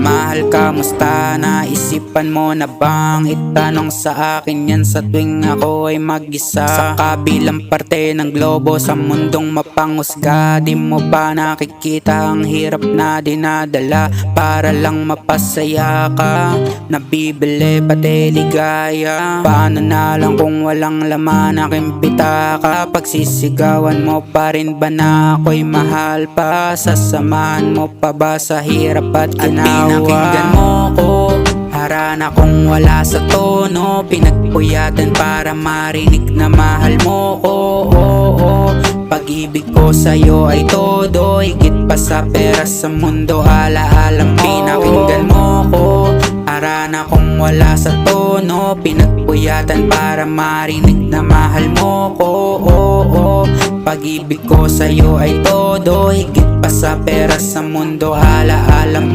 Mahal, kamusta? Naisipan mo na bang itanong sa akin yan sa tuwing ako ay mag-isa? Sa kabilang parte ng globo, sa mundong mapangusga, di mo ba nakikita ang hirap na dinadala para lang mapasaya ka? Nabibili pati ligaya. Paano na lang kung walang laman aking pitaka? Pagsisigawan mo pa rin ba na ako'y mahal pa? Sasamahan mo pa ba sa hirap at ginawa? Pinakinggan mo ko, harana kung wala sa tono. Pinagpuyatan para marinig na mahal mo ko. Pag-ibig ko sa'yo ay todo, higit pa sa pera sa mundo, alaalang pinakinggan mo ko. Harana kung wala sa tono. Pinagpuyatan para marinig na mahal mo ko. Pag-ibig ko sa'yo ay todo, higit pa sa pera sa mundo, alaalang